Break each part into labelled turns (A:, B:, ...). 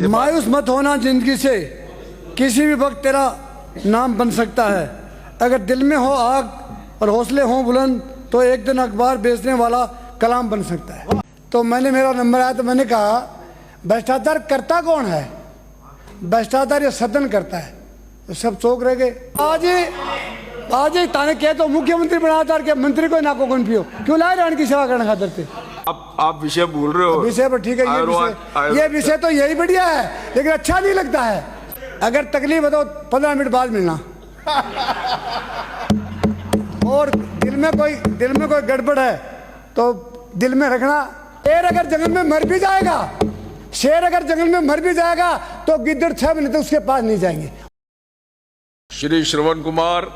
A: मायूस मत होना जिंदगी से, किसी भी वक्त तेरा नाम बन सकता है। अगर दिल में हो आग और हौसले हों बुलंद तो एक दिन अखबार बेचने वाला कलाम बन सकता है। तो मेरा नंबर आया तो मैंने कहा भ्रष्टाचार करता कौन है? भ्रष्टाचार ये सदन करता है। तो सब चौंक रह गए। आज ही ताने कह तो मुख्यमंत्री बनाचार के मंत्री को नाको कौन पियो क्यों लाए रान की सेवा करने खातर थे।
B: आप विषय भूल रहे हो।
A: विषय पर ठीक है, ये विषय तो यही बढ़िया है लेकिन अच्छा नहीं लगता है। अगर तकलीफ है तो 15 मिनट बाद मिलना। और दिल में कोई गड़बड़ है तो दिल में रखना। शेर अगर जंगल में मर भी जाएगा, शेर अगर जंगल में मर भी जाएगा तो गिद्दड़ 6 महीने तक उसके पास नहीं जाएंगे।
B: श्री श्रवण कुमार।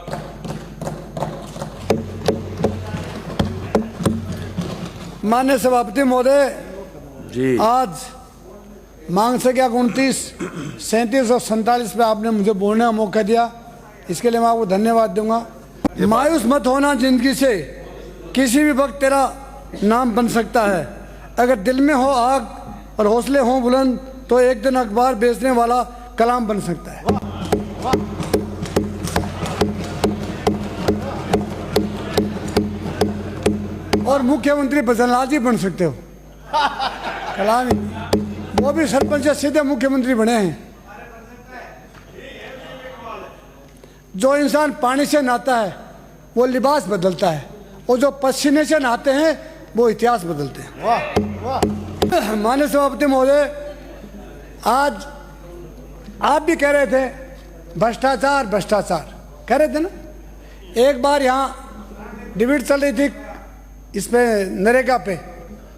A: माननीय सभापति महोदय
B: जी, आज
A: मांग संख्या 29, 37 और 47 पे आपने मुझे बोलने का मौका दिया, इसके लिए मैं आपको धन्यवाद दूंगा। मायूस मत होना जिंदगी से, किसी भी वक्त तेरा नाम बन सकता है। अगर दिल में हो आग और हौसले हों बुलंद तो एक दिन अखबार बेचने वाला कलाम बन सकता है। और मुख्यमंत्री भजनलाल जी बन सकते हो। कलाम ही, वो भी सरपंच से सीधे मुख्यमंत्री बने हैं। जो इंसान पानी से नहाता है वो लिबास बदलता है और जो पसीने से नहाते हैं वो इतिहास बदलते हैं। वाह। माननीय सभापति महोदय, आज आप भी कह रहे थे भ्रष्टाचार भ्रष्टाचार कह रहे थे ना। एक बार यहाँ डिबेट चल रही थी इस पे नरेगा पे,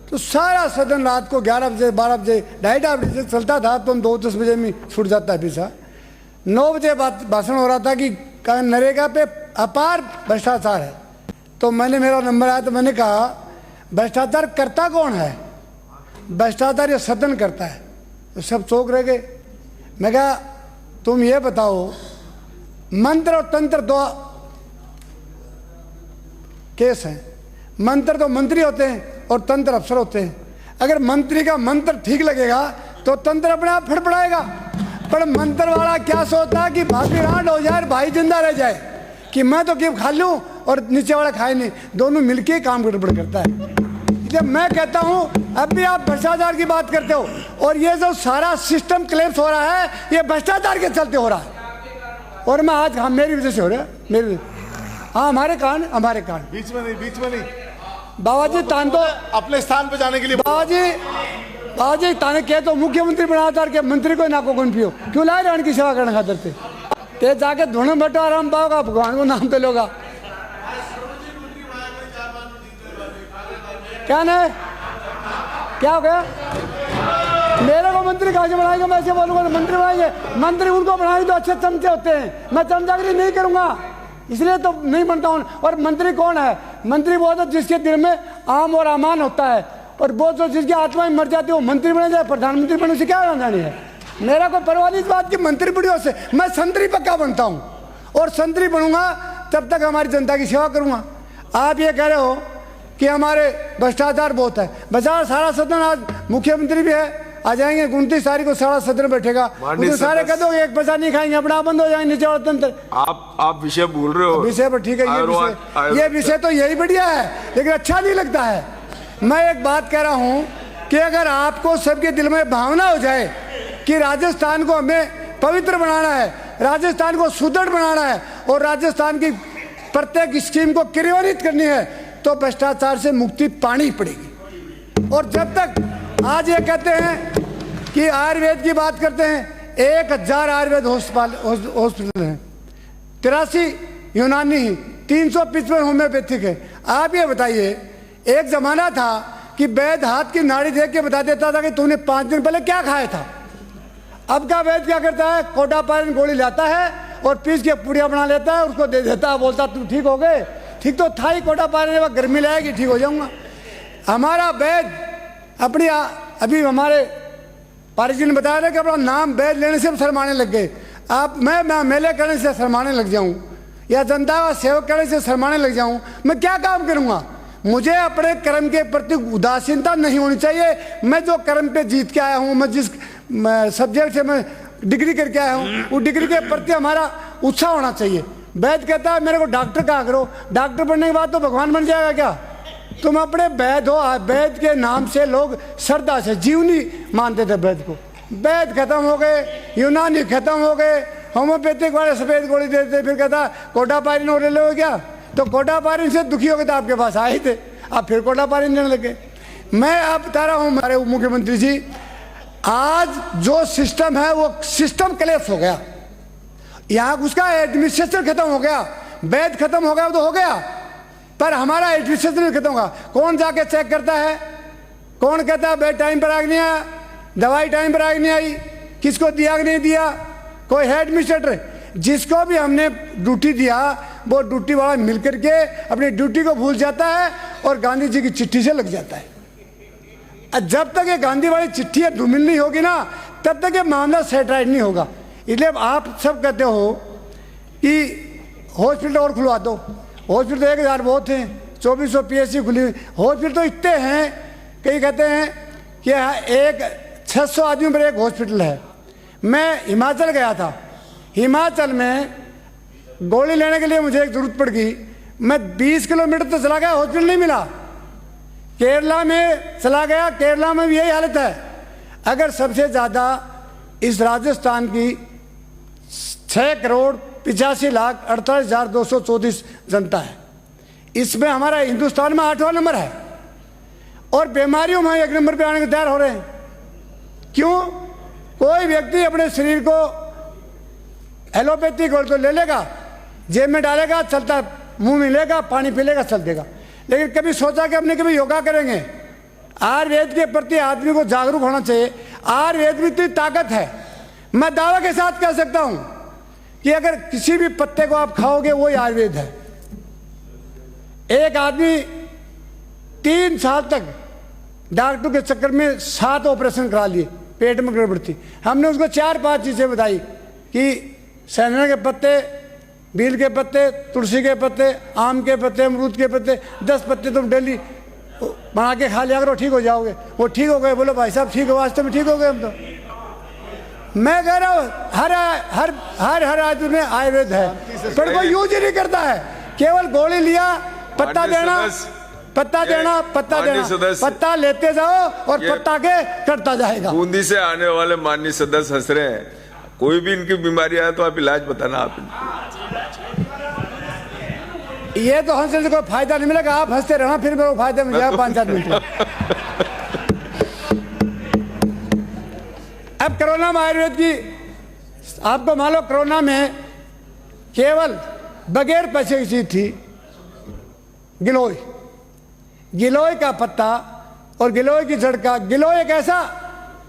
A: तो सारा सदन रात को 11 बजे 12 बजे 2:30 बजे से चलता था तो 2-10 बजे में छूट जाता है पीछा। 9 बजे भाषण हो रहा था कि नरेगा पे अपार भ्रष्टाचार है। तो मेरा नंबर आया तो मैंने कहा भ्रष्टाचार करता कौन है? भ्रष्टाचार ये सदन करता है। तो सब चौंक रह गए। मैं कहा तुम ये बताओ, मंत्र और तंत्र 2 केस हैं। मंत्र तो मंत्री होते हैं और तंत्र अफसर होते हैं। अगर मंत्री का मंत्र ठीक लगेगा तो तंत्र अपने आप फड़फड़ाएगा। पर मंत्र वाला क्या सोचता है कि भाभी रांड हो जाए, भाई जिंदा रह जाए, कि मैं तो गेम खा लूं और नीचे वाला खाए नहीं, दोनों मिलके काम गड़बड़ करता है। जब मैं कहता हूं अब भी आप भ्रष्टाचार की बात करते हो और ये जो सारा सिस्टम क्लेम्स हो रहा है ये भ्रष्टाचार के चलते हो रहा है। और मैं आज मेरी वजह से हो रहा है, मेरी हमारे कारण
C: बीच में नहीं
A: बाबा जी तान तो
C: अपने स्थान पे जाने के लिए
A: बाबा जी ताने कह तो मुख्यमंत्री बनाचार के मंत्री को नाको कौन पियो क्यों लाए रान की सेवा करने खातर ते जाके धुने बटो आराम पाओगा, भगवान को नाम पे लोगा। क्या नहीं क्या हो गया? मेरे को मंत्री कहाँ से बनाएगा? मैं ऐसे बोलूंगा तो मंत्री बनाएंगे। मंत्री उनको बनाएंगे तो अच्छे चमचे होते हैं। मैं चमचागिरी नहीं करूंगा इसलिए तो नहीं बनता हूं। और मंत्री कौन है? मंत्री वो तो जिसके दिल में आम और अमान होता है, और वो तो जिसकी आत्मा में मर जाती है वो मंत्री बने जाए, प्रधानमंत्री बने से क्या जानी है। मेरा कोई परवाह नहीं इस बात की मंत्री बुढ़ियों से। मैं संतरी पक्का बनता हूं और संतरी बनूंगा तब तक हमारी जनता की सेवा करूंगा। आप ये कह रहे हो कि हमारे भ्रष्टाचार बहुत है। बाजार सारा सदन, आज मुख्यमंत्री भी है, आ जाएंगे 29 तारीख को सारा सदन बैठेगा, उसमें सारे कह दो 1 पैसा नहीं खाएंगे, अपना बंद हो जाएंगे नीचे वाला तंत्र।
B: आप विषय भूल रहे हो।
A: विषय पर ठीक है, ये विषय तो यही बढ़िया है लेकिन अच्छा नहीं लगता है। मैं एक बात कह रहा हूं कि अगर आपको सबके दिल में भावना हो जाए कि राजस्थान को हमें पवित्र बनाना है, राजस्थान को सुदृढ़ बनाना है और राजस्थान की प्रत्येक स्कीम को क्रियान्वित करनी है तो भ्रष्टाचार से मुक्ति पानी पड़ेगी। और जब तक आज ये कहते हैं कि आयुर्वेद की बात करते हैं, 1000 आयुर्वेद हॉस्पिटल हैं, 83 यूनानी, 355 होम्योपैथिक है। आप ये बताइए, एक जमाना था कि वैद्य हाथ की नाड़ी देख के बता देता था कि तूने 5 दिन पहले क्या खाया था। अब का वैद्य क्या करता है? कोटापायन गोली लाता है और पीस के पुड़िया बना लेता है, उसको दे देता है, बोलता तू ठीक हो गए। ठीक तो था ही, कोटापायन गर्मी लाएगी ठीक हो जाऊंगा। हमारा वैद्य अपनी अभी हमारे पारिक जी ने बताया था कि अपना नाम वैद्य लेने से शर्माने लग गए। आप मैं मेले करने से शर्माने लग जाऊं या जनता का सेवक करने से शर्माने लग जाऊं, मैं क्या काम करूंगा? मुझे अपने कर्म के प्रति उदासीनता नहीं होनी चाहिए। मैं जो कर्म पे जीत के आया हूं, मैं जिस सब्जेक्ट से मैं डिग्री करके आया हूँ, वो डिग्री के प्रति हमारा उत्साह होना चाहिए। वैद्य कहता है मेरे को डॉक्टर कहा करो, डॉक्टर बनने के बाद तो भगवान बन जाएगा क्या? तुम अपने वैद्य हो, वैद्य के नाम से लोग श्रद्धा से जीवनी मानते थे वैद्य को। वैद्य खत्म हो गए, यूनानी खत्म हो गए, होम्योपैथिक वाले सफेद गोली देते, फिर कहता कोटापायरिन और ले लो क्या? तो कोटापायरिन से दुखी हो गए तो आपके पास आए थे, आप फिर कोटापायरिन देने लगे। मैं आप बता रहा हूँ हमारे मुख्यमंत्री जी, आज जो सिस्टम है वो सिस्टम क्लैश हो गया। यहाँ उसका एडमिनिस्ट्रेशन खत्म हो गया, वैद्य खत्म हो गया तो हो गया, पर हमारा एडमिनिस्ट्रेशन खत्म होगा। कौन जाके चेक करता है? कौन कहता है बेड टाइम पर आ नहीं आया, दवाई टाइम पर आ नहीं आई, किसको दिया कि नहीं दिया? कोई है एडमिनिस्ट्रेटर? जिसको भी हमने ड्यूटी दिया वो ड्यूटी वाला मिलकर के अपनी ड्यूटी को भूल जाता है और गांधी जी की चिट्ठी से लग जाता है। जब तक ये गांधी वाली चिट्ठी धूमिल नहीं होगी ना, तब तक ये मामला सेटराइट नहीं होगा। इसलिए आप सब कहते हो कि हॉस्पिटल और खुलवा दो। हॉस्पिटल तो 1000 बहुत हैं, 2400 PSC खुली हुई। हॉस्पिटल तो इतने हैं, कई कहते हैं कि एक 600 आदमी पर एक हॉस्पिटल है। मैं हिमाचल गया था, हिमाचल में गोली लेने के लिए मुझे एक जरूरत पड़ गई, मैं 20 किलोमीटर तो चला गया, हॉस्पिटल नहीं मिला। केरला में चला गया, केरला में भी यही हालत है। अगर सबसे ज़्यादा इस राजस्थान की 6,85,48,234 जनता है, इसमें हमारा हिंदुस्तान में 8वां नंबर है और बीमारियों में 1 नंबर पे आने को तैयार हो रहे हैं। क्यों? कोई व्यक्ति अपने शरीर को एलोपैथिक और तो ले लेगा, जेब में डालेगा, चलता, मुंह में लेगा, पानी पी लेगा, चल देगा। लेकिन कभी सोचा कि हमने कभी योगा करेंगे? आयुर्वेद के प्रति आदमी को जागरूक होना चाहिए। आयुर्वेद में इतनी ताकत है, मैं दावा के साथ कह सकता हूं कि अगर किसी भी पत्ते को आप खाओगे वो आयुर्वेद है। एक आदमी 3 साल तक डॉक्टर के चक्कर में 7 ऑपरेशन करा लिए, पेट में गड़बड़ थी। हमने उसको 4-5 चीजें बताई कि सैंधव के पत्ते, बील के पत्ते, तुलसी के पत्ते, आम के पत्ते, अमरूद के पत्ते, 10 पत्ते तुम डेली बना के खा लिया करो, ठीक हो जाओगे। वो ठीक हो गए। बोलो भाई साहब ठीक हो, वास्तव में ठीक हो गए हम तो। मैं कह रहा हूँ हर आदमी में आयुर्वेद है, पर कोई यूज ही नहीं करता है। केवल गोली लिया, पत्ता देना, पत्ता देना, पत्ता देना, पत्ता लेते जाओ और पत्ता के कटता जाएगा।
B: बूंदी से आने वाले माननीय सदस्य हंस रहे हैं। कोई भी इनकी बीमारी आए तो आप इलाज बताना। आप
A: ये तो हंसने से कोई फायदा नहीं मिलेगा, आप हंसते रहना, फिर मेरे को फायदा मिल जाएगा 5-7 मिनट। अब कोरोना में आयुर्वेद की, आपको मान लो कोरोना में केवल बगैर पैसे की चीज थी गिलोय, गिलोय का पत्ता और गिलोय की जड़ का। गिलोय एक ऐसा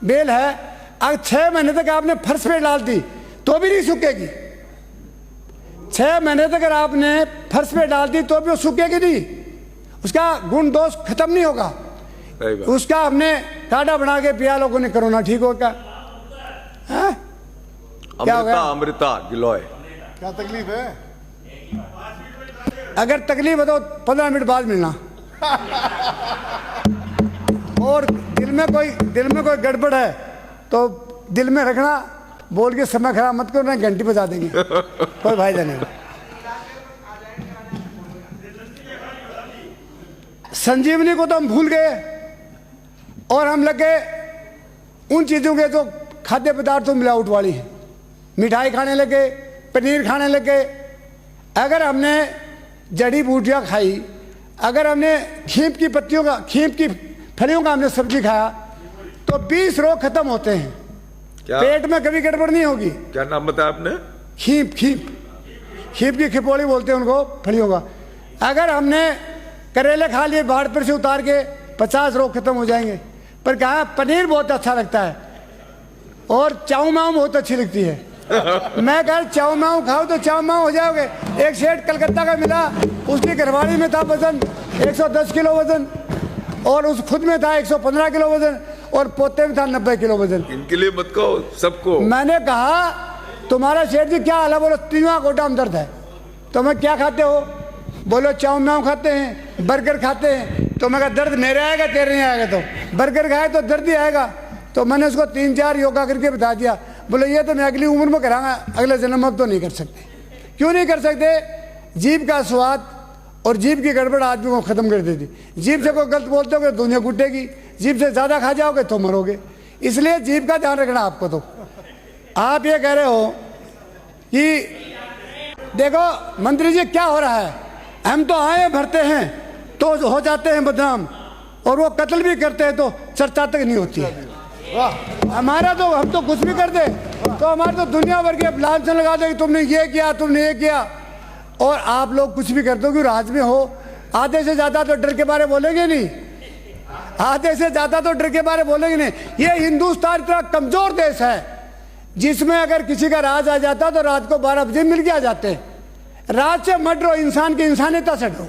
A: बेल है, अगर 6 महीने तक आपने फर्श पे डाल दी तो भी नहीं सूखेगी। 6 महीने तक अगर आपने फर्श पे डाल दी तो भी वो सूखेगी नहीं, उसका गुण दोष खत्म नहीं होगा। उसका हमने काढ़ा बना के पिया, लोगों ने कोरोना ठीक हो गया। क्या हो गया?
B: अमृता गिलोय।
C: क्या तकलीफ है?
A: अगर तकलीफ है तो 15 मिनट बाद मिलना। और दिल में कोई गड़बड़ है तो दिल में रखना, बोल के समय खराब मत करो, ना घंटी बजा देंगे, कोई फायदा नहीं। संजीवनी को तो हम भूल गए और हम लगे उन चीजों के जो खाद्य पदार्थों मिलावट वाली है। मिठाई खाने लगे, पनीर खाने लगे। अगर हमने जड़ी बूटियां खाई, अगर हमने खींप की पत्तियों का, खींप की फलियों का हमने सब्जी खाया तो 20 रोग खत्म होते हैं।
B: क्या? पेट
A: में कभी गड़बड़ नहीं होगी।
B: क्या नाम बताया आपने?
A: खींप की खिपोली बोलते हैं उनको, फलियों का। अगर हमने करेले खा लिए बाढ़ पर से उतार के, 50 रोग खत्म हो जाएंगे। पर कहा पनीर बहुत अच्छा लगता है और चाऊ माऊ बहुत अच्छी लगती है। मैं कह चाऊ माऊ खाओ तो चाऊ माऊ हो जाओगे। एक सेठ कलकत्ता का मिला, उसकी घरवाली में था वजन 110 किलो वजन, और उस खुद में था 115 किलो वजन, और पोते में था 90 किलो वजन।
B: इनके लिए मत कहो, सबको।
A: मैंने कहा तुम्हारा सेठ जी क्या हाल है? बोलो 3वां गोटा में दर्द है। तो मैं क्या खाते हो? बोलो चाऊ माऊ खाते हैं, बर्गर खाते हैं। तो मैं कहा दर्द मेरे आएगा तेरे नहीं आएगा। तो बर्गर खाए तो दर्द ही आएगा, तो मैंने उसको 3-4 योगा करके बता दिया। बोले ये तो मैं अगली उम्र में करांगा, अगले जन्म में तो नहीं कर सकते। क्यों नहीं कर सकते? जीभ का स्वाद और जीभ की गड़बड़ आदमी को खत्म कर देती। जीभ से कोई गलत बोलते हो दुनिया कुटेगी, जीभ से ज़्यादा खा जाओगे तो मरोगे। इसलिए जीभ का ध्यान रखना आपको। तो आप ये कह रहे हो कि देखो मंत्री जी क्या हो रहा है, हम तो आए भरते हैं तो हो जाते हैं बदनाम, और वो कत्ल भी करते हैं तो चर्चा तक नहीं होती है। हमारा तो हम तो कुछ भी कर दे तो हमारे तो दुनिया भर के लांछन लगा दे कि तुमने ये किया, तुमने ये किया। और आप लोग कुछ भी करते हो कि राज में हो, आधे से ज़्यादा तो डर के बारे बोलेंगे नहीं, आधे से ज़्यादा तो डर के बारे बोलेंगे नहीं। ये हिंदुस्तान इतना कमज़ोर देश है जिसमें अगर किसी का राज आ जाता तो रात को 12 बजे मिल के आ जाते हैं। राज से मत डरो, इंसान की इंसानियत से डरो।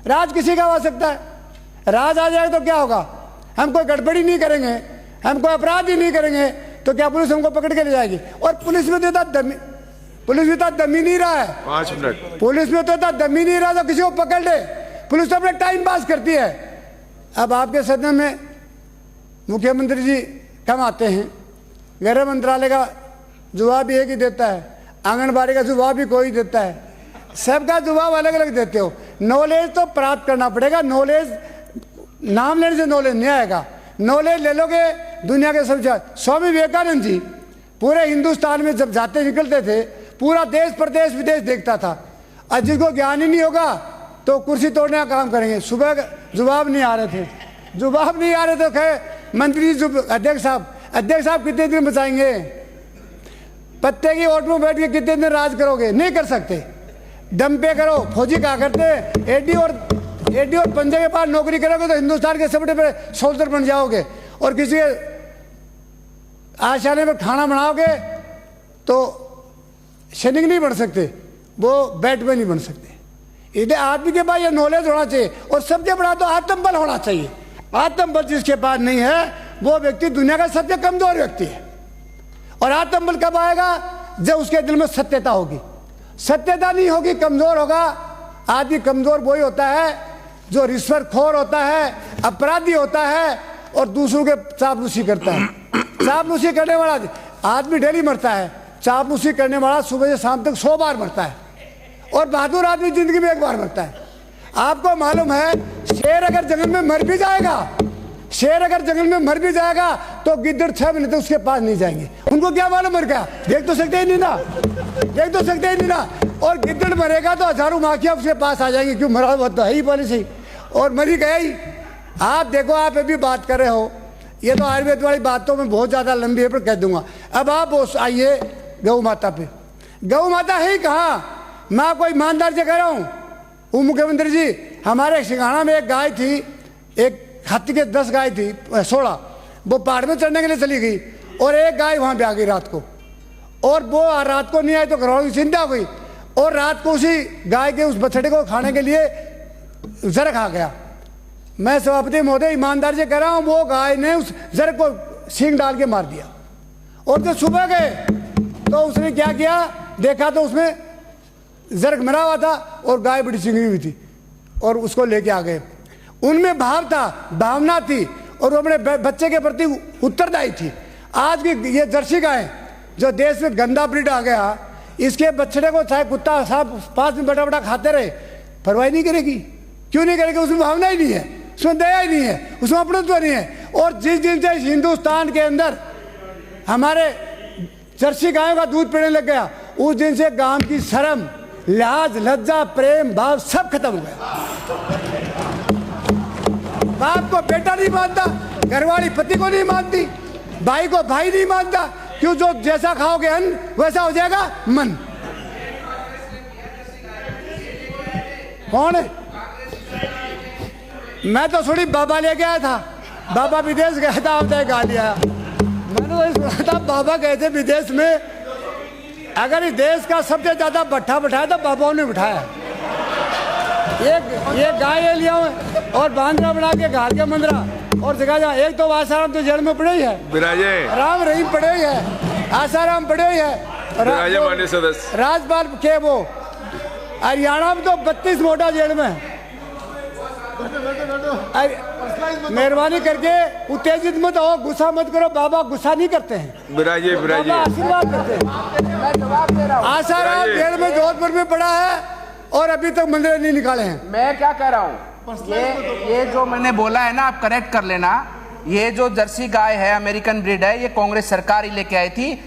A: राज किसी का आ सकता है, राज आ जाए तो क्या होगा? हम कोई गड़बड़ी नहीं करेंगे, हम कोई अपराध ही नहीं करेंगे तो क्या पुलिस हमको पकड़ के ले जाएगी? और पुलिस में तो इतना दमी नहीं रहा है।
B: 5 मिनट।
A: पुलिस में तो इतना दमी नहीं रहा तो किसी को पकड़ ले। पुलिस तो अपने टाइम पास करती है। अब आपके सदन में मुख्यमंत्री जी कम आते हैं, गृह मंत्रालय का जवाब भी एक ही देता है, आंगनबाड़ी का जवाब भी कोई देता है, सबका जवाब अलग अलग देते हो। नॉलेज तो प्राप्त करना पड़ेगा। नॉलेज नाम लेने से नॉलेज नहीं आएगा। नॉलेज ले लोगे दुनिया के सब। स्वामी विवेकानंद जी पूरे हिंदुस्तान में जब जाते निकलते थे पूरा देश प्रदेश विदेश देखता था। और जिसको ज्ञान ही नहीं होगा तो कुर्सी तोड़ने का काम करेंगे। सुबह जवाब नहीं आ रहे थे, जवाब नहीं आ रहे थे, कहे मंत्री जी अध्यक्ष साहब कितने दिन बचाएंगे? पत्ते की ओट में बैठ के कितने दिन राज करोगे? नहीं कर सकते। दम पे करो। फौजी क्या करते हैं? एडी और पंजे के पास नौकरी करोगे तो हिंदुस्तान के सबसे बड़े सोल्जर बन जाओगे। और किसी के आशाने में खाना बनाओगे तो सैनिक नहीं बन सकते, वो बैटमैन नहीं बन सकते। इसलिए आदमी के पास ये नॉलेज होना चाहिए। और सबसे बड़ा तो आत्मबल होना चाहिए। आत्मबल जिसके पास नहीं है वो व्यक्ति दुनिया का सबसे कमजोर व्यक्ति है। और आत्मबल कब आएगा? जब उसके दिल में सत्यता होगी। सत्यता नहीं होगी, कमजोर होगा। आदमी कमजोर वही होता है जो रिश्वतखोर होता है, अपराधी होता है और दूसरों के चापलूसी करता है। चापलूसी करने वाला आदमी डेली मरता है, चापलूसी करने वाला सुबह से शाम तक 100 बार मरता है। और बहादुर आदमी जिंदगी में 1 बार मरता है। आपको मालूम है शेर अगर जंगल में मर भी जाएगा, शेर अगर जंगल में मर भी जाएगा तो गिद्दड़ 6 महीने तक उसके पास नहीं जाएंगे। उनको क्या मालूम मर गया? देख तो सकते ही नहीं ना, देख तो सकते ही नहीं ना। और गिद्दड़ मरेगा तो हजारों माखियां उसके पास आ जाएंगी, क्यों? मरा हुआ तो है ही पहले से ही, और मरी गया ही। आप देखो, आप अभी बात कर रहे हो, ये तो आयुर्वेद वाली बातों में बहुत ज़्यादा लंबी है पर कह दूंगा। अब आप आइए गौ माता पे। गौ माता है ही कहाँ? मैं आपको ईमानदार से कह रहा हूँ मुख्यमंत्री जी, हमारे सिंघाड़ा में एक गाय थी, एक हाथी के 10 गाय थी, 16। वो पहाड़ में चढ़ने के लिए चली गई और एक गाय वहाँ पे आ गई रात को। और वो रात को नहीं आई तो घरवालों की चिंता हो गई और रात को उसी गाय के उस बछड़े को खाने के लिए जर खा गया। मैं सभापति महोदय ईमानदार से कह रहा हूँ, वो गाय ने उस जर को सींग डाल के मार दिया। और जब सुबह गए तो उसने क्या किया, देखा तो उसमें जर्ग मरा हुआ था और गाय बड़ी चिंगड़ी हुई थी और उसको लेके आ गए। उनमें भाव था, भावना थी और वो अपने बच्चे के प्रति उत्तरदायी थी। आज की ये जर्सी गाय जो देश में गंदा ब्रीड आ गया, इसके बछड़े को चाहे कुत्ता साहब पास में बड़ा बड़ा खाते रहे, परवाही नहीं करेगी। क्यों नहीं करेगी? उसमें भावना ही नहीं है, उसमें दया ही नहीं है, उसमें अपनत्व नहीं है। और जिस दिन से हिंदुस्तान के अंदर हमारे जर्सी गायों का दूध पीने लग गया, उस दिन से गांव की शर्म, लिहाज, लज्जा, प्रेम भाव सब खत्म हो गया। बाप को बेटा नहीं मानता, घरवाली पति को नहीं मानती, भाई को भाई नहीं मानता। क्यों? जो जैसा खाओगे अन्न वैसा हो जाएगा मन। कौन है? मैं तो थोड़ी बाबा लेके आया था, बाबा विदेश गया था, आपने गाली आया। मैंने वही सुना था, बाबा गए थे विदेश में। अगर इस देश का सबसे ज्यादा भट्ठा बिठाया तो बाबाओं ने बिठाया। एक गाय लिया और बांद्रा बना के घाट के मंदिरा और जगह जहाँ एक तो आसाराम तो जेल में पड़े ही है, राम रहीम पड़े ही है, आसाराम पड़े ही है,
B: सदस्य
A: राजपाल के वो हरियाणा में तो 32 मोटा जेल में। मेहरबानी करके उत्तेजित मत हो, गुस्सा मत करो। बाबा गुस्सा नहीं करते हैं,
B: बिराजिए
A: बाबा
B: बिराजिए।
A: आशीर्वाद करते हैं।
D: मैं जवाब दे रहा हूँ।
A: आसाराम जेल में जोधपुर में पड़ा है और अभी तक मंदिर नहीं निकाले हैं।
D: मैं क्या कह रहा हूँ, ये जो मैंने बोला है ना, आप करेक्ट कर लेना। ये जो जर्सी गाय है, अमेरिकन ब्रीड है, ये कांग्रेस सरकार ही लेके आई थी।